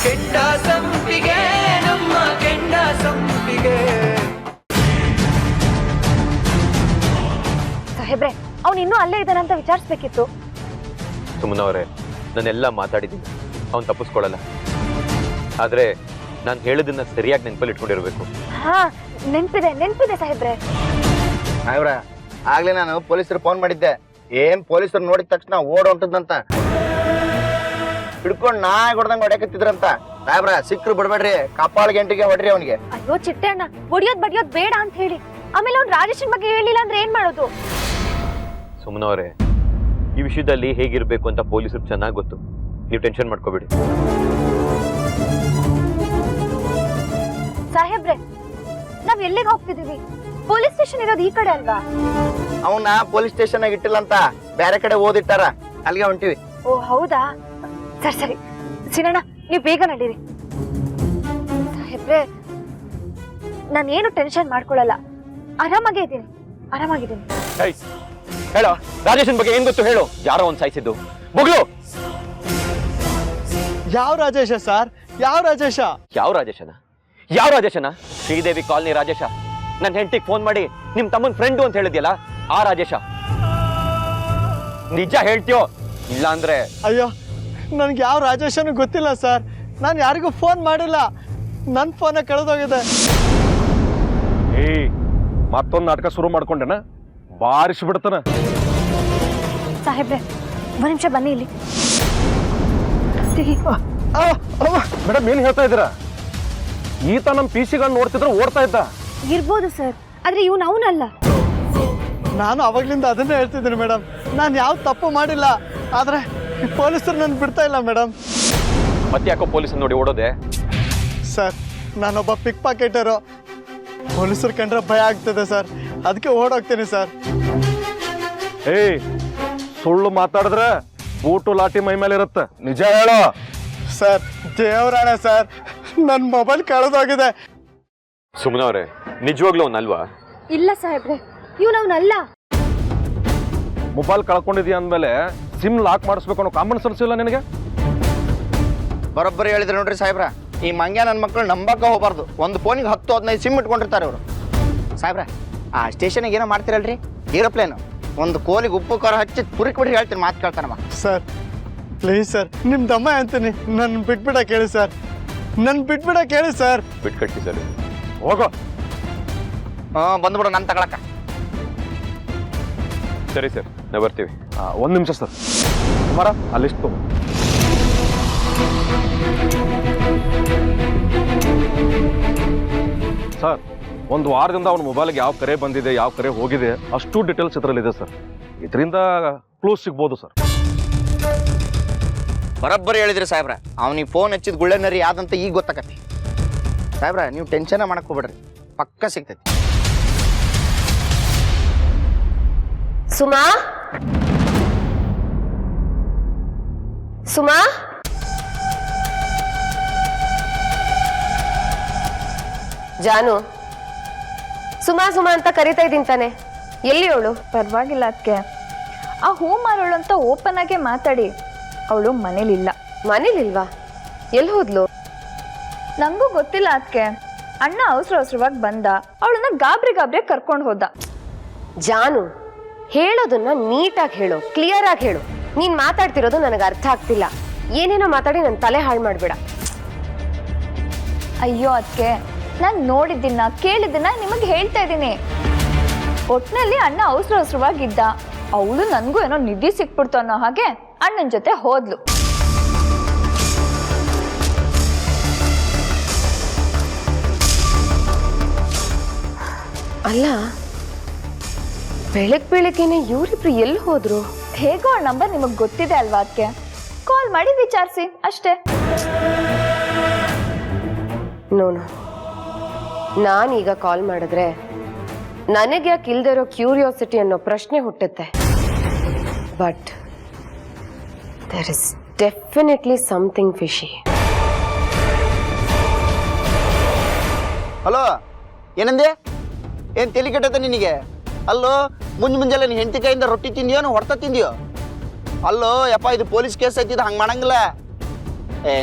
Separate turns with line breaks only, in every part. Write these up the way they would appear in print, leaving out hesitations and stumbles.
ಕೆಂಡ ಸಂಪಿಗೆ ನಮ್ಮ ಕೆಂಡ ಸಂಪಿಗೆ.
ಸಾಹೇಬ್ರೆ, ಅವ್ನು ಇನ್ನೂ ಅಲ್ಲೇ ಇದ್ದಾನೆ ಅಂತ ವಿಚಾರಿಸ್ಬೇಕಿತ್ತು.
ಸುಮ್ಮನವರೇ, ನಾನೆಲ್ಲ ಮಾತಾಡಿದ್ದೀನಿ, ಅವ್ನು ತಪ್ಪಿಸ್ಕೊಳ್ಳಲ್ಲ. ಆದ್ರೆ ನಾನು ಹೇಳೋದನ್ನ ಸರಿಯಾಗಿ ನೆನಪಲ್ಲಿ ಇಟ್ಕೊಂಡಿರ್ಬೇಕು.
ಹಾ, ನೆನ್ಪಿದೆ ಸಾಹೇಬ್ರೆ.
ಸಾಹೇಬ್ರ, ಆಗ್ಲೇ ನಾನು ಪೊಲೀಸರು ಫೋನ್ ಮಾಡಿದ್ದೆ. ಏನ್ ಪೊಲೀಸರು ನೋಡಿದ ತಕ್ಷಣ ಓಡ್ ಹೊಂಟದಂತ, ಹಿಡ್ಕೊಂಡ್ ನಾಯಿ ಹೊಡೆದಂಗ ಹೊಡ್ಯಾಕತ್ತಿದ್ರಂತ. ಸಾಹೇಬ್ರ, ಸಿಕ್ರು ಬಿಡ್ಬೇಡ್ರಿ, ಕಪಾಳ ಗಂಟಿಗೆ ಹೊಡ್ರಿ ಅವನಿಗೆ.
ಅಯ್ಯೋ ಚಿಟ್ಟೆ ಅಣ್ಣ, ಬಡಿಯೋದ್ ಬೇಡ ಅಂತ ಹೇಳಿ. ಆಮೇಲೆ ಅವ್ನು ರಾಜೇಶನ್ ಬಗ್ಗೆ ಹೇಳಿಲ್ಲ ಅಂದ್ರೆ ಏನ್ ಮಾಡೋದು?
ಸುಮ್ಮನವರೇ, ಈ ವಿಷಯದಲ್ಲಿ ಹೇಗಿರ್ಬೇಕು ಅಂತ ಪೊಲೀಸರು ಚೆನ್ನಾಗಿ ಗೊತ್ತು. ನೀವು ಟೆನ್ಷನ್ ಮಾಡ್ಕೋಬೇಡಿ.
ಸಾಹೇಬ್ರೆ, ನಾವ್ ಎಲ್ಲಿಗೆ ಹೋಗ್ತಿದೀವಿ? ಪೊಲೀಸ್ ಸ್ಟೇಷನ್ ಇರೋದು ಈ ಕಡೆ ಅಲ್ವಾ?
ಅವನ್ನ ಪೊಲೀಸ್ ಸ್ಟೇಷನ್ ಆಗಿ ಇಟ್ಟಿಲ್ಲ ಅಂತ ಬೇರೆ ಕಡೆ ಓದಿಟ್ಟಾರ, ಅಲ್ಲಿಗೆ ಹೊಂಟಿವಿ.
ಓ ಹೌದಾ, ಸರಿ ಸಿನಣ್ಣ, ನೀವು ಬೇಗ ನಡೀರಿ. ಸಾಹೇಬ್ರೆ, ನಾನೇನು ಟೆನ್ಷನ್ ಮಾಡ್ಕೊಳ್ಳಲ್ಲ, ಆರಾಮಾಗಿದ್ದೀನಿ.
ಹೇಳೋ, ರಾಜೇಶನ್ ಬಗ್ಗೆ ಏನ್ ಗೊತ್ತು ಹೇಳು. ಯಾರೋ ಒಂದ್ ಸಾಯಿಸಿದ್ದು ಮುಗ್ಲು.
ಯಾವ ರಾಜೇಶ ಸರ್? ಯಾವ ರಾಜೇಶನ? ಶ್ರೀದೇವಿ ಕಾಲನಿ ರಾಜೇಶ. ನನ್ನ ಹೆಂಡತಿಗೆ ಫೋನ್ ಮಾಡಿ ನಿಮ್ ತಮ್ಮನ್ ಫ್ರೆಂಡು ಅಂತ ಹೇಳಿದ್ಯಲ್ಲ, ಆ ರಾಜೇಶ. ನಿಜ ಹೇಳ್ತೀಯೋ ಇಲ್ಲ ಅಂದ್ರೆ?
ಅಯ್ಯೋ, ನನ್ಗೆ ಯಾವ ರಾಜೇಶನು ಗೊತ್ತಿಲ್ಲ ಸರ್. ನಾನು ಯಾರಿಗೂ ಫೋನ್ ಮಾಡಿಲ್ಲ, ನನ್ನ ಫೋನೇ ಕಳೆದೋಗಿದೆ.
ಮತ್ತೊಂದು ನಾಟಕ ಶುರು ಮಾಡ್ಕೊಂಡೆನ, ಬಾರಿಸಿ ಬಿಡ್ತಾನ.
ಸಾಹೇಬ್ರೆ, ಒಂದ್ ನಿಮಿಷ ಬನ್ನಿ ಇಲ್ಲಿ.
ಮೇಡಮ್, ಏನ್ ಹೇಳ್ತಾ ಇದ್ದೀರಾ? ಈತ ನಮ್ ಪಿಸಿಗಳನ್ನ ನೋಡ್ತಿದ್ರೆ ಓಡ್ತಾ ಇದ್ದ.
ಇರ್ಬೋದು ಸರ್, ಆದ್ರೆ ಇವ್ನು ಅವನಲ್ಲ.
ನಾನು ಅವಾಗ್ಲಿಂದ ಅದನ್ನೇ ಹೇಳ್ತಿದ್ದೀನಿ ಮೇಡಮ್. ನಾನು ಯಾವ ತಪ್ಪು ಮಾಡಿಲ್ಲ, ಆದ್ರೆ ಪೊಲೀಸರು ನನ್ ಬಿಡ್ತಾ ಇಲ್ಲ ಮೇಡಮ್.
ಮತ್ತೆ ಯಾಕೋ ಪೊಲೀಸ್ ನೋಡಿ ಓಡೋದೆ?
ಸರ್, ನಾನೊಬ್ಬ ಪಿಕ್ ಪಾಕೆಟರು. ಪೊಲೀಸರು ಕಂಡ್ರೆ ಭಯ ಆಗ್ತದೆ ಸರ್, ಅದಕ್ಕೆ ಓಡೋಗ್ತೀನಿ ಸರ್.
ಸುಳ್ಳು ಮಾತಾಡಿದ್ರೆ ಬೂಟು ಲಾಟಿ ಮೈ ಮೇಲೆ ಇರುತ್ತೆ. ನಿಜ ಹೇಳೋ.
ಸರ್, ದೇವರಾಣೆ ಸರ್, ನನ್ನ ಮೊಬೈಲ್ ಕಳೆದೋಗಿದೆ.
ಸುಮ್ಮನವ್ರೆ, ನಿಜವಾಗ್ಲೂ ಅವನಲ್ವಾ?
ಇಲ್ಲ ಸಾಹೇಬ್ರೆ, ಇವ್ನವನಲ್ಲ.
ಮೊಬೈಲ್ ಕಳ್ಕೊಂಡಿದ್ಯಾ ಅಂದ್ಮೇಲೆ ಸಿಮ್ ಲಾಕ್ ಮಾಡಿಸ್ಬೇಕು ಅನ್ನೋ ಕಾಮನ್ ಸೆನ್ಸ್ ಇಲ್ಲ ನಿನಗೆ?
ಬರೋಬ್ಬರಿ ಹೇಳಿದ್ರೆ ನೋಡ್ರಿ ಸಾಹೇಬ್ರ, ಈ ಮಂಗ್ಯ ನನ್ನ ಮಕ್ಕಳು ನಂಬಕ್ಕ ಹೋಗ್ಬಾರ್ದು. ಒಂದು ಫೋನಿಗೆ 10-15 ಸಿಮ್ ಇಟ್ಕೊಂಡಿರ್ತಾರೆ ಇವರು. ಸಾಹೇಬ್ರ, ಆ ಸ್ಟೇಷನಿಗೆ ಏನೋ ಮಾಡ್ತಿರಲ್ರಿ, ಏರೋಪ್ಲೇನು, ಒಂದು ಕೋಲಿಗೆ ಉಪ್ಪು ಖಾರ ಹಚ್ಚಿ ತುರಿಕ್ ಬಿಡ್ರಿ, ಹೇಳ್ತೀನಿ, ಮಾತು ಕೇಳ್ತಾನಮ್ಮ.
ಸರ್ ಪ್ಲೀಸ್ ಸರ್, ನಿಮ್ಮ ದಮ್ಮ ಅಂತೀನಿ, ನನ್ನ ಬಿಟ್ಬಿಡ ಕೇಳಿ ಸರ್.
ಬಿಟ್ಕಟ್ಟಿ ಸರ್.
ಹೋಗೋ.
ಬಂದ್ಬಿಡು ನನ್ನ ತಗೊಳಕ.
ಸರಿ ಸರ್, ನಾವು ಬರ್ತೀವಿ.
ಒಂದು ನಿಮಿಷ ಸರ್. ಕುಮಾರ, ಅಲ್ಲಿಷ್ಟು ಸರ್. ಒಂದು ವಾರದಿಂದ ಅವನ ಮೊಬೈಲ್ಗೆ ಯಾವ ಕರೆ ಬಂದಿದೆ, ಯಾವ ಕರೆ ಹೋಗಿದೆ, ಅಷ್ಟು ಡೀಟೇಲ್ಸ್ ಇದರಲ್ಲಿದೆ ಸರ್. ಇದರಿಂದ ಕ್ಲೂಸ್ ಸಿಗ್ಬೋದು ಸರ್.
ಬರೋಬ್ಬರಿ ಹೇಳಿದ್ರಿ ಸಾಹೇಬ್ರ. ಅವನಿಗೆ ಫೋನ್ ಹಚ್ಚಿದ ಗುಳ್ಳೆನರಿ ಯಾವ್ದಂತ ಈಗ ಗೊತ್ತಾಕತಿ. ಸಾಹೇಬ್ರ, ನೀವು ಟೆನ್ಷನ್ ಮಾಡಕ್ ಹೋಗ್ಬೇಡ್ರಿ, ಪಕ್ಕ ಸಿಗ್ತೈತಿ.
ಸುಮಾ, ಜಾನು, ಸುಮಾ ಅಂತ ಕರಿತಾ ಇದ್ದೀನಿ ತಾನೆ, ಎಲ್ಲಿ ಅವಳು?
ಪರವಾಗಿಲ್ಲ ಅದಕ್ಕೆ. ಆ ಹೂ ಮಾರೋಳು ಅಂತ ಓಪನ್ ಆಗೇ ಮಾತಾಡಿ, ಅವಳು ಮನೇಲಿಲ್ಲ.
ಮನೇಲಿಲ್ವಾ? ಎಲ್ಲಿ ಹೋದ್ಲು?
ನಂಗೂ ಗೊತ್ತಿಲ್ಲ ಅದಕ್ಕೆ. ಅಣ್ಣ ಅವಸರವಾಗಿ ಬಂದ, ಅವಳನ್ನ ಗಾಬ್ರಿ ಕರ್ಕೊಂಡು ಹೋದ.
ಜಾನು, ಹೇಳೋದನ್ನ ನೀಟಾಗಿ ಹೇಳು, ಕ್ಲಿಯರ್ ಆಗಿ ಹೇಳು. ನೀನ್ ಮಾತಾಡ್ತಿರೋದು ನನಗೆ ಅರ್ಥ ಆಗ್ತಿಲ್ಲ. ಏನೇನೋ ಮಾತಾಡಿ ನನ್ನ ತಲೆ ಹಾಳು ಮಾಡ್ಬೇಡ.
ಅಯ್ಯೋ ಅದಕ್ಕೆ, ನಾನು ನೋಡಿದ್ದನ್ನ ಕೇಳಿದ್ದನ್ನ ನಿಮಗೆ ಹೇಳ್ತಾ ಇದ್ದೀನಿ. ಒಟ್ನಲ್ಲಿ ಅಣ್ಣ ಅವಸರವಾಗಿದ್ದ, ಅವಳು ನನಗೂ ಏನೋ ನಿಧಿ ಸಿಕ್ಬಿಡ್ತು ಅನ್ನೋ ಹಾಗೆ ಅಣ್ಣನ ಜೊತೆ ಹೋದ್ಲು.
ಅಲ್ಲ, ಬೆಳಗ್ಗೆನೆ ಇವರಿಬ್ರು ಎಲ್ಲಿ ಹೋದ್ರು?
ಹೇಗೋ ಆ ನಂಬರ್ ನಿಮಗೆ ಗೊತ್ತಿದೆ ಅಲ್ವಾ ಅದಕ್ಕೆ, ಕಾಲ್ ಮಾಡಿ ವಿಚಾರಿಸಿ ಅಷ್ಟೇ.
ನೋನು, ನಾನೀಗ ಕಾಲ್ ಮಾಡಿದ್ರೆ ನನಗೆ ಯಾಕೆ ಇಲ್ದೇ ಇರೋ ಕ್ಯೂರಿಯಾಸಿಟಿ ಅನ್ನೋ ಪ್ರಶ್ನೆ ಹುಟ್ಟುತ್ತೆ. But there is definitely something fishy.
Hello, ಏನಂದೆ? ಏನು ತಲೆ ಕೆಟ್ಟದ ನಿನಗೆ? ಅಲ್ಲೋ, ಮುಂಜಾನೆ ನೀನು ಹೆಂಡತಿ ಕೈಯಿಂದ ರೊಟ್ಟಿ ತಿಂದಿಯೋ ಹೊಡ್ತಾ ತಿಂದಿಯೋ? ಅಲ್ಲೋ ಯಪ್ಪ, ಇದು ಪೊಲೀಸ್ ಕೇಸ್ ಐತಿದ್ದು, ಹಂಗೆ ಮಾಡಂಗಿಲ್ಲ.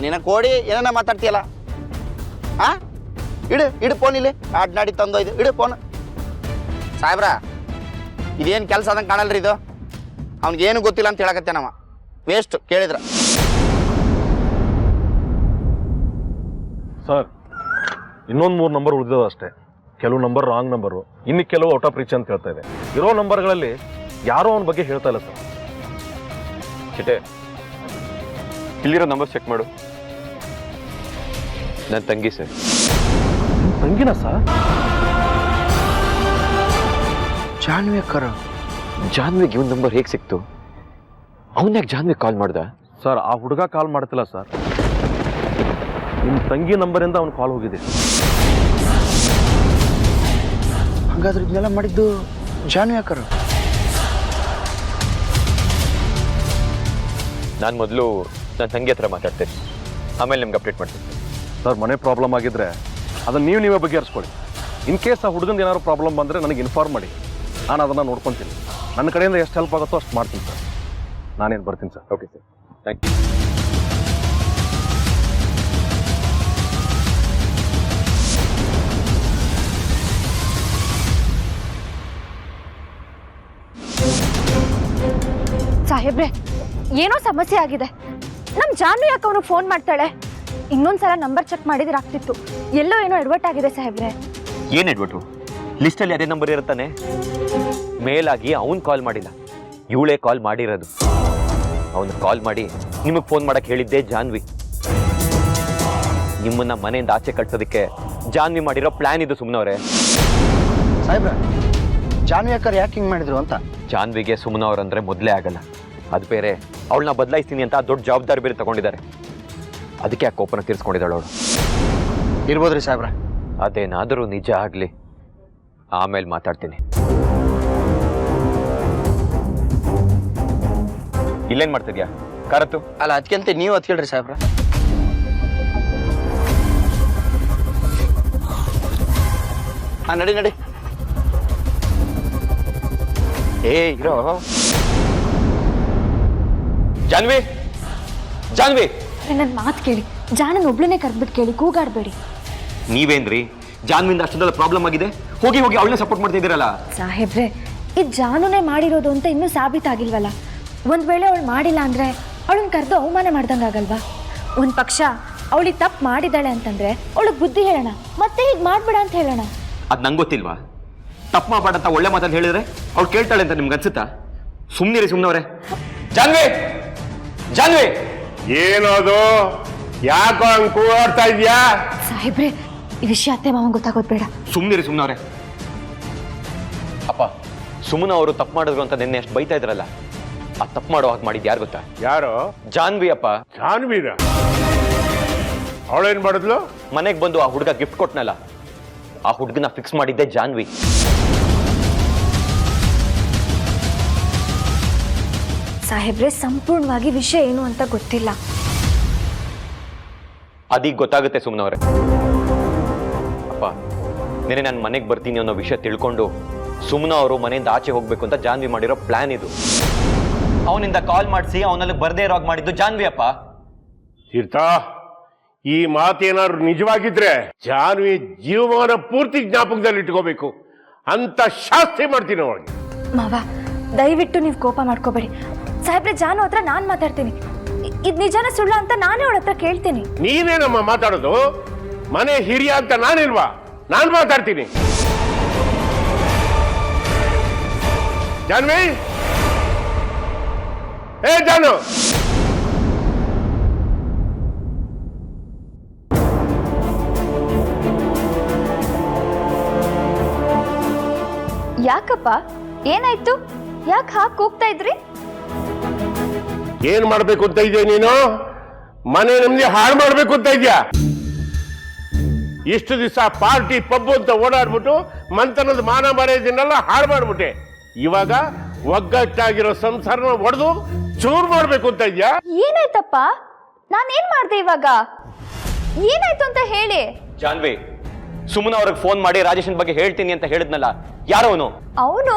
ನಿನ್ನ ಕೋಡಿ ಏನ ಮಾತಾಡ್ತೀಯಲ್ಲ ಹಾ ಇಡು ಫೋನ್ ಇಲ್ಲಿ ನಾಡಿ ತಂದು ಇದು ಇಡು ಫೋನ್. ಸಾಹೇಬ್ರ ಇದೇನು ಕೆಲಸ ಅದಂಗೆ ಕಾಣಲ್ರಿ ಇದು. ಅವ್ನಿಗೇನು ಗೊತ್ತಿಲ್ಲ ಅಂತ ಹೇಳಕತ್ತೆ ನಮ್ಮ ವೇಸ್ಟ್ ಕೇಳಿದ್ರ.
ಸರ್ ಇನ್ನೊಂದು 3 ನಂಬರ್ ಉಳಿದದ ಅಷ್ಟೇ. ಕೆಲವು ನಂಬರ್ ರಾಂಗ್ ನಂಬರು, ಇನ್ನು ಕೆಲವು ಔಟ್ ಆಫ್ ರೀಚ್ ಅಂತ ಹೇಳ್ತಾ ಇದೆ. ಇರೋ ನಂಬರ್ಗಳಲ್ಲಿ ಯಾರೋ ಅವನ ಬಗ್ಗೆ ಹೇಳ್ತಾ ಇಲ್ಲ ಸರ್.
ಚಿಟೆ ಇಲ್ಲಿರೋ ನಂಬರ್ ಚೆಕ್ ಮಾಡು. ನನ್ನ ತಂಗಿ ಸರ್.
ತಂಗಿನ ಸರ್?
ಜಾನ್ವಿ ಅಕ್ಕರ.
ಜಾನ್ವಿಗೆ ಇವನ್ ನಂಬರ್ ಹೇಗೆ ಸಿಕ್ತು? ಅವನ್ಯಾಕೆ ಜಾನ್ವಿ ಕಾಲ್ ಮಾಡ್ದ?
ಸರ್ ಆ ಹುಡುಗ ಕಾಲ್ ಮಾಡ್ತಿಲ್ಲ ಸರ್, ನಿಮ್ಮ ತಂಗಿ ನಂಬರಿಂದ ಅವ್ನು ಕಾಲ್ ಹೋಗಿದೆ.
ಹಾಗಾದ್ರೆ ಇದನ್ನೆಲ್ಲ ಮಾಡಿದ್ದು ಜಾನ್ವಿ ಅಕ್ಕರ.
ನಾನು ಮೊದಲು ನನ್ನ ತಂಗಿ ಹತ್ರ ಮಾತಾಡ್ತೇನೆ, ಆಮೇಲೆ ನಿಮ್ಗೆ ಅಪ್ಡೇಟ್ ಮಾಡ್ತೀನಿ.
ಸರ್ ಮನೆ ಪ್ರಾಬ್ಲಮ್ ಆಗಿದ್ರೆ ಅದನ್ನು ನೀವೇ ಬಗೆಹರಿಸ್ಕೊಳ್ಳಿ. ಇನ್ ಕೇಸ್ ಆ ಹುಡುಗಂದು ಏನಾದ್ರು ಪ್ರಾಬ್ಲಮ್ ಬಂದರೆ ನನಗೆ ಇನ್ಫಾರ್ಮ್ ಮಾಡಿ, ನಾನು ಅದನ್ನು ನೋಡ್ಕೊತೀನಿ. ನನ್ನ ಕಡೆಯಿಂದ ಎಷ್ಟು ಹೆಲ್ಪ್ ಆಗುತ್ತೋ ಅಷ್ಟು ಮಾಡ್ತೀನಿ ಸರ್. ನಾನೇನು ಬರ್ತೀನಿ sir.
Okay sir, thank you.
ಸಾಹೇಬ್ರೆ, ಏನೋ ಸಮಸ್ಯೆ ಆಗಿದೆ. ನಮ್ಮ ಜಾನ್ವಿ ಯಾಕೆ ಅವನು ಫೋನ್ ಮಾಡ್ತಾಳೆ? ಇನ್ನೊಂದ್ಸಲ ನಂಬರ್ ಚೆಕ್ ಮಾಡಿದ್ರೆ ಆಗ್ತಿತ್ತು. ಎಲ್ಲೋ ಏನೋ ಎಡವಟ್ ಆಗಿದೆ ಸಾಹೇಬ್ರೆ.
ಏನು ಎಡ್ಬಿಟ್ರು? ಲಿಸ್ಟಲ್ಲಿ ಅದೇ ನಂಬರ್ ಇರುತ್ತಾನೆ. ಮೇಲಾಗಿ ಅವ್ನು ಕಾಲ್ ಮಾಡಿಲ್ಲ, ಇವಳೇ ಕಾಲ್ ಮಾಡಿರೋದು. ಅವನು ಕಾಲ್ ಮಾಡಿ ನಿಮಗೆ ಫೋನ್ ಮಾಡಕ್ಕೆ ಹೇಳಿದ್ದೆ ಜಾನ್ವಿ. ನಿಮ್ಮನ್ನ ಮನೆಯಿಂದ ಆಚೆ ಕಳ್ಸೋದಕ್ಕೆ ಜಾನ್ವಿ ಮಾಡಿರೋ ಪ್ಲಾನ್ ಇದು ಸುಮ್ಮನವ್ರೆ.
ಸಾಹೇಬ್ರ ಜಾನ್ವಿ ಅಕ್ಕರ್ ಯಾಕೆ ಹಿಂಗೆ ಮಾಡಿದ್ರು ಅಂತ.
ಜಾನ್ವಿಗೆ ಸುಮ್ಮನವ್ರಂದ್ರೆ ಮೊದಲೇ ಆಗಲ್ಲ. ಅದು ಬೇರೆ ಅವಳನ್ನ ಬದಲಾಯಿಸ್ತೀನಿ ಅಂತ ದೊಡ್ಡ ಜವಾಬ್ದಾರಿ ಬೇರೆ ತಗೊಂಡಿದ್ದಾರೆ. ಅದಕ್ಕೆ ಆ ಕೋಪನ ತೀರ್ಸ್ಕೊಂಡಿದ್ದಾಳು ಅವಳು.
ಇರ್ಬೋದ್ರಿ ಸಾಹೇಬ್ರ.
ಅದೇನಾದರೂ ನಿಜ ಆಗಲಿ, ಆಮೇಲೆ ಮಾತಾಡ್ತೀನಿ. ಇಲ್ಲೇನು ಮಾಡ್ತಿದ್ಯಾ? ಕರತ್ತು
ಅಲ್ಲ ಅದಕ್ಕಿಂತ ನೀವು ಹತ್ಕೇಳ್ರಿ ಸಾಹೇಬ್ರ. ಹಾಂ ನಡಿ ನಡಿ.
ಇರೋ ಜಾನ್ವಿ, ಜಾನ್ವಿ
ನನ್ನ ಮಾತು ಕೇಳಿ, ಜಾನನ್ ಒಬ್ಳನ್ನೇ ಕರೆದ್ಬಿಟ್ಟು ಕೇಳಿ, ಕೂಗಾಡ್ಬೇಡಿ.
ನೀವೇನ್ರಿ ಜಾನ್ವಿಂದ ಅಷ್ಟೊಂದೆಲ್ಲ ಪ್ರಾಬ್ಲಮ್ ಆಗಿದೆ, ಹೋಗಿ ಹೋಗಿ ಅವಳನ್ನೇ ಸಪೋರ್ಟ್ ಮಾಡ್ತಿದ್ದೀರಲ್ಲ.
ಸಾಹೇಬ್ರೆ, ಇದು ಜಾನುನೇ ಮಾಡಿರೋದು ಅಂತ ಇನ್ನೂ ಸಾಬೀತಾಗಿಲ್ವಲ್ಲ. ಒಂದ್ ವೇಳೆ ಅವಳು ಮಾಡಿಲ್ಲ ಅಂದ್ರೆ ಅವಳನ್ನ ಕರೆದು ಅವಮಾನ ಮಾಡ್ದಂಗಾಗಲ್ವಾ? ಒಂದ್ ಪಕ್ಷ ಅವಳಿಗೆ ತಪ್ಪು ಮಾಡಿದಾಳೆ ಅಂತಂದ್ರೆ ಅವಳಿಗೆ ಬುದ್ಧಿ ಹೇಳೋಣ, ಮತ್ತೆ ಹೀಗೆ ಮಾಡ್ಬೇಡ ಅಂತ ಹೇಳೋಣ.
ಅದ್ ನಂಗೆ ಗೊತ್ತಿಲ್ವಾ? ತಪ್ಪು ಮಾಡಬೇಡ ಅಂತ ಒಳ್ಳೆ ಮಾತಲ್ಲಿ ಹೇಳಿದ್ರೆ ಅವ್ಳು ಕೇಳ್ತಾಳೆ ಅಂತ ನಿಮ್ಗೆ ಅನ್ಸುತ್ತಾ? ಸುಮ್ನಿರಿ ಸುಮ್ನವ್ರೆ. ಜಾನ್ವಿ, ಜಾನ್ವಿ
ಏನದು? ಯಾಕೋ ಹಂಗೆ ಕೂಗಾಡ್ತಾ ಇದ್ಯಾ?
ಸಾಹೇಬ್ರೆ, ಈ ವಿಷಯ ಅತ್ತೆ ಮಾವ ಗೊತ್ತಾಗೋದು ಬೇಡ.
ಸುಮ್ನಿರಿ ಸುಮ್ನವ್ರೆ. ಅಪ್ಪ, ಸುಮ್ಮನ ಅವರು ತಪ್ಪು ಮಾಡಿದ್ರು ಅಂತ ನಿನ್ನೆ ಎಷ್ಟು ಬೈತಾ ಇದ್ರಲ್ಲ, ಆ ತಪ್ಪು ಮಾಡೋ ಹಾಗೆ ಮಾಡಿದ್ ಯಾರು ಗೊತ್ತಾ?
ಯಾರು?
ಜಾನ್ವಿ ಅಪ್ಪ.
ಜಾನ್ವಿನ? ಅವಳೇನ್ ಮಾಡಿದ್ಲು?
ಮನೆಗೆ ಬಂದು ಆ ಹುಡುಗ ಗಿಫ್ಟ್ ಕೊಟ್ನಲ್ಲ, ಆ ಹುಡುಗನ ಫಿಕ್ಸ್ ಮಾಡಿದ್ದೆ ಜಾನ್ವಿ.
ಸಾಹೇಬ್ರೆ, ಸಂಪೂರ್ಣವಾಗಿ ವಿಷಯ ಏನು ಅಂತ ಗೊತ್ತಿಲ್ಲ.
ಅದೀಗ ಗೊತ್ತಾಗುತ್ತೆ ಸುಮ್ಮನವ್ರೆ. ಅಪ್ಪ, ನೆನೆ ನಾನು ಮನೆಗೆ ಬರ್ತೀನಿ ಅನ್ನೋ ವಿಷಯ ತಿಳ್ಕೊಂಡು ಸುಮ್ಮನ ಅವರು ಮನೆಯಿಂದ ಆಚೆ ಹೋಗ್ಬೇಕು ಅಂತ ಜಾನ್ವಿ ಮಾಡಿರೋ ಪ್ಲಾನ್ ಇದು. ಅವನಿಂದ ಕಾಲ್ ಮಾಡಿಸಿ ಅವನಲ್ಲಿ ಬರ್ದೇ ಇರೋ ಹಾಗೆ ಮಾಡಿದ್ದು ಜಾನ್ವಿ ಅಪ್ಪ.
ತೀರ್ಥ, ಈ ಮಾತೇನಾದ್ರು ನಿಜವಾಗಿದ್ರೆ ಜಾನ್ವಿ ಜೀವಮಾನ ಪೂರ್ತಿ ಜ್ಞಾಪಕದಲ್ಲಿ ಇಟ್ಕೋಬೇಕು ಅಂತ ಶಾಸ್ತಿ ಮಾಡ್ತೀನಿ ಅವಳಿಗೆ.
ಮಾವ, ದಯವಿಟ್ಟು ನೀವು ಕೋಪ ಮಾಡ್ಕೋಬೇಡಿ. ಸಾಹೇಬ್ರೆ, ಜಾನು ಹತ್ರ ನಾನು ಮಾತಾಡ್ತೀನಿ. ಇದು ನಿಜನ ಸುಳ್ಳ ಅಂತ ನಾನೇ ಅವಳ ಹತ್ರ ಕೇಳ್ತೀನಿ.
ನೀನೇನಮ್ಮ ಮಾತಾಡೋದು? ಮನೆ ಹಿರಿಯ ಅಂತ ನಾನಿಲ್ವಾ? ನಾನು ಮಾತಾಡ್ತೀನಿ. ಜಾನ್ವಿ, ಏ ಜಾನು,
ಯಾಕಪ್ಪ, ಏನಾಯ್ತು? ಯಾಕೆ ಹಾಕಿ ಕೂಗ್ತಾ ಇದ್ರಿ?
ಏನ್ ಮಾಡ್ಬೇಕು ಅಂತ ಇದೆಯಾ ನೀನು? ಮನೆ ನಮ್ದಿ ಹಾಳು ಮಾಡ್ಬೇಕು ಅಂತ ಇದೆಯಾ? ಇಷ್ಟು ದಿವಸ ಪಾರ್ಟಿ ಪಬ್ಬು ಅಂತ ಓಡಾಡ್ಬಿಟ್ಟು ಮಂತನದ ಮಾನ ಮರ್ಯಾದೆನೆಲ್ಲ ಹಾಳು ಮಾಡ್ಬಿಟ್ಟೆ. ಇವಾಗ ಒಗ್ಗಟ್ಟಾಗಿರೋ ಸಂಸಾರನ ಒಡೆದು ಚೂರು ಮಾಡ್ಬೇಕು ಅಂತ ಇದೆಯಾ?
ಏನಾಯ್ತಪ್ಪ? ನಾನೇನ್ ಮಾಡ್ದೆ ಇವಾಗ? ಏನಾಯ್ತು ಅಂತ ಹೇಳಿ.
ಜಾನ್ವಿ, ಸುಮ್ಮನ ಅವ್ರಿಗೆ ಫೋನ್ ಮಾಡಿ ರಾಜೇಶನ್ ಬಗ್ಗೆ ಹೇಳ್ತೀನಿ ಅಂತ ಹೇಳಿದ್ನಲ್ಲ, ಯಾರೋ ಅವನು?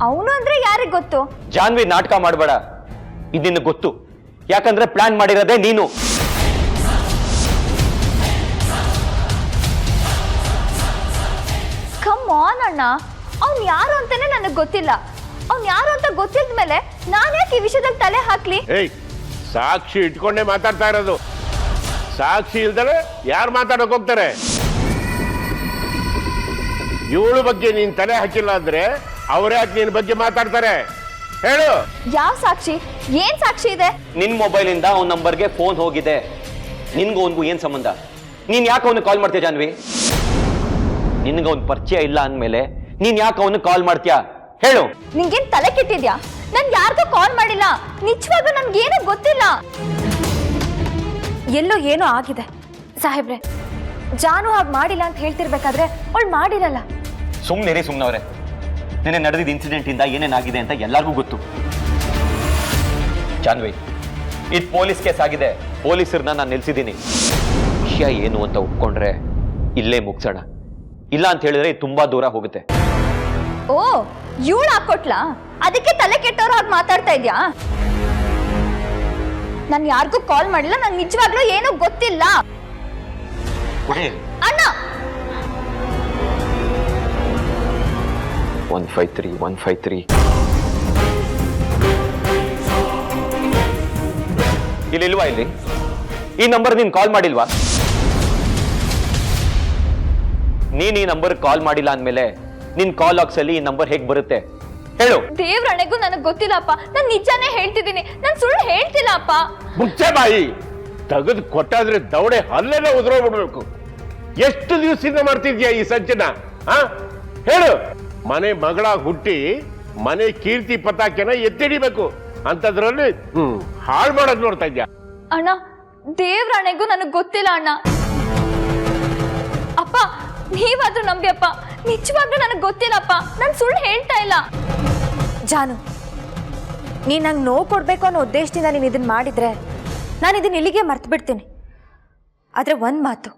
ಅವನು ಅಂದ್ರೆ ಯಾರಿಗ್ ಗೊತ್ತು?
ಜಾನ್ವಿ, ನಾಟಕ ಮಾಡಬೇಡ. ಇದು ನಿನಗೆ ಗೊತ್ತು, ಯಾಕಂದ್ರೆ ಪ್ಲಾನ್ ಮಾಡಿರೋದೇ ನೀನು.
ಅಣ್ಣ ಅವ್ನು ಯಾರು ಅಂತಾನೆ ನನಗೆ ಗೊತ್ತಿಲ್ಲ. ಅವ್ನು ಯಾರು ಅಂತ ಗೊತ್ತಿದ್ದ ಮೇಲೆ ನಾನು ಯಾಕೆ ಈ ವಿಷಯದಲ್ಲಿ ತಲೆ ಹಾಕ್ಲಿ?
ಏಯ್, ಸಾಕ್ಷಿ ಇಟ್ಕೊಂಡೇ ಮಾತಾಡ್ತಾ ಇರೋದು. ಸಾಕ್ಷಿ ಇಲ್ದರೆ ಯಾರು ಮಾತಾಡಕ್ ಹೋಗ್ತಾರೆ? ಇವಳ ಬಗ್ಗೆ ನೀನ್ ತಲೆ ಹಾಕಿಲ್ಲ ಅಂದ್ರೆ ಅವ್ರೇ ಯಾಕೆ ನಿನ್ ಬಗ್ಗೆ ಮಾತಾಡ್ತಾರೆ ಹೇಳು?
ಯಾವ ಸಾಕ್ಷಿ? ಏನ್ ಸಾಕ್ಷಿ ಇದೆ?
ನಿನ್ ಮೊಬೈಲಿಂದ ಅವನ ನಂಬರ್ಗೆ ಫೋನ್ ಹೋಗಿದೆ. ನಿನ್ಗೂ ಅವನಿಗೂ ಏನ್ ಸಂಬಂಧ? ನೀನ್ ಯಾಕೆ ಅವನು ಕಾಲ್ ಮಾಡ್ತೀಯ ಜಾನ್ವಿ? ನಿನ್ಗೆ ಅವನ್ ಪರಿಚಯ ಇಲ್ಲ ಅಂದ್ಮೇಲೆ ನೀನ್ ಯಾಕೆ ಅವನು ಕಾಲ್ ಮಾಡ್ತೀಯಾ ಹೇಳು?
ನಿಂಗೇನ್ ತಲೆ ಕೆಟ್ಟಿದ್ಯಾ? ನನ್ ಯಾರಿಗೂ ಕಾಲ್ ಮಾಡಿಲ್ಲ. ನಿಜವಾಗ್ಲೂ ನನ್ಗೇನು ಗೊತ್ತಿಲ್ಲ.
ಎಲ್ಲೋ ಏನೋ ಆಗಿದೆ ಸಾಹೇಬ್ರೆ. ಜಾನು ಹಾಗೆ ಮಾಡಿಲ್ಲ ಅಂತ ಹೇಳ್ತಿರ್ಬೇಕಾದ್ರೆ ಅವಳು ಮಾಡಿರಲ್ಲ.
ಸುಮ್ನಿರಿ ಸುಮ್ನವ್ರೆ. ನೆನೆ ನಡೆದಿದ್ದ ಇನ್ಸಿಡೆಂಟ್ ಇಂದ ಏನೇನಾಗಿದೆ ಅಂತ ಎಲ್ಲರಿಗೂ ಗೊತ್ತು. ಜಾನ್ವಿ, ಇದು ಪೊಲೀಸ್ ಕೇಸ್ ಆಗಿದೆ. ಪೊಲೀಸರನ್ನ ನಾನು ನಿಲ್ಸಿದ್ದೀನಿ. ವಿಷಯ ಏನು ಅಂತ ಒಪ್ಕೊಂಡ್ರೆ ಇಲ್ಲೇ ಮುಗ್ಸೋಣ. ಇಲ್ಲ ಅಂತ ಹೇಳಿದ್ರೆ ಇದು ತುಂಬಾ ದೂರ ಹೋಗುತ್ತೆ.
ಓ, ಇವಳು ಹಾಕೊಟ್ಲಾ? ಅದಕ್ಕೆ ತಲೆ ಕೆಟ್ಟವ್ರು ಹಾಗೆ ಮಾತಾಡ್ತಾ ಇದ್ಯಾ? ನಾನು ಯಾರಿಗೂ ಕಾಲ್ ಮಾಡಿಲ್ಲ. ನನ್ ನಿಜವಾಗ್ಲೂ ಏನೂ ಗೊತ್ತಿಲ್ಲ ಅಣ್ಣ.
153 ಇಲ್ಲಿಲ್ವಾ? ಇಲ್ಲಿ ಈ ನಂಬರ್ ನೀನ್ ಕಾಲ್ ಮಾಡಿಲ್ವಾ? ನೀನ್ ಈ ನಂಬರ್ ಕಾಲ್ ಮಾಡಿಲ್ಲ ಅಂದ್ಮೇಲೆ ನಿನ್ ಕಾಲ್ ಬಾಕ್ಸ್ ಅಲ್ಲಿ ಈ ನಂಬರ್ ಹೇಗ್ ಬರುತ್ತೆ ಹೇಳು?
ದೇವ್ರಣೆಗೂ ನನಗೆ ಗೊತ್ತಿಲ್ಲಪ್ಪ. ನಾನು ನಿಜಾನೇ ಹೇಳ್ತಿದ್ದೀನಿ. ನಾನು ಸುಳ್ಳು ಹೇಳ್ತಿಲ್ಲಪ್ಪ.
ಮುಚ್ಚೆ ಬಾಯಿ. ತೆಗೆದು ಕೊಟ್ಟಾದ್ರೆ ದವಡೆ ಅಲ್ಲೇನೆ ಉದುರೋಗ್ಬಿಡ್ಬೇಕು. ಎಷ್ಟು ದಿವಸದಿಂದ ಮಾಡ್ತಿದ್ಯಾ ಈ ಸಂಚನ? ಹೇಳು. ಮನೆ ಮಗಳ ಹುಟ್ಟಿ ಮನೆ ಕೀರ್ತಿ ಪತಾಕೆನ ಎತ್ತಿಡಿಬೇಕು ಅಂತದ್ರಲ್ಲಿ ಹಾಳು ಮಾಡಕ್ ನೋಡ್ತಾ ಇದ್ಯಾ?
ಅಣ್ಣ, ದೇವ್ರಣೆಗೂ ನನಗೆ ಗೊತ್ತಿಲ್ಲ ಅಣ್ಣ. ಅಪ್ಪ, ನೀವಾದ್ರೂ ನಂಬಿಯಪ್ಪ. ನಿಜವಾಗ್ಲೂ ನನಗೆ ಗೊತ್ತಿಲ್ಲಪ್ಪ. ನಾನು ಸುಳ್ಳು ಹೇಳ್ತಾ ಇಲ್ಲ.
ಜಾನು, ನೀನು ನಂಗೆ ನೋವು ಕೊಡಬೇಕು ಅನ್ನೋ ಉದ್ದೇಶದಿಂದ ನೀನು ಇದನ್ನು ಮಾಡಿದರೆ ನಾನು ಇದನ್ನ ಇಲ್ಲಿಗೆ ಮರ್ತು ಬಿಡ್ತೀನಿ. ಆದರೆ ಒಂದು ಮಾತು,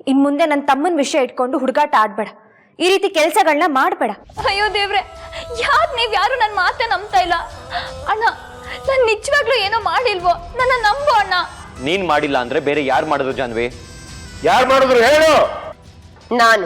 ಇನ್ನು ಮುಂದೆ ನನ್ನ ತಮ್ಮನ ವಿಷಯ ಇಟ್ಕೊಂಡು ಹುಡುಗಾಟ ಆಡಬೇಡ. ಈ ರೀತಿ ಕೆಲಸಗಳನ್ನ ಮಾಡಬೇಡ.
ಅಯ್ಯೋ ದೇವ್ರೆ, ಯಾಕೆ ನೀವು ಯಾರು ನನ್ನ ಮಾತೇ ನಂಬ್ತಾ ಇಲ್ಲ? ಅಣ್ಣ, ನಾನು ನಿಜವಾಗ್ಲೂ ಏನೋ ಮಾಡಿಲ್ವೋ? ನನ್ನ ನಂಬು ಅಣ್ಣ.
ನೀನ್ ಮಾಡಿಲ್ಲ ಅಂದ್ರೆ ಬೇರೆ ಯಾರು ಮಾಡಿದ್ರು ಜಾನ್ವಿ?
ಯಾರು ಮಾಡಿದ್ರು ಹೇಳು?
ನಾನು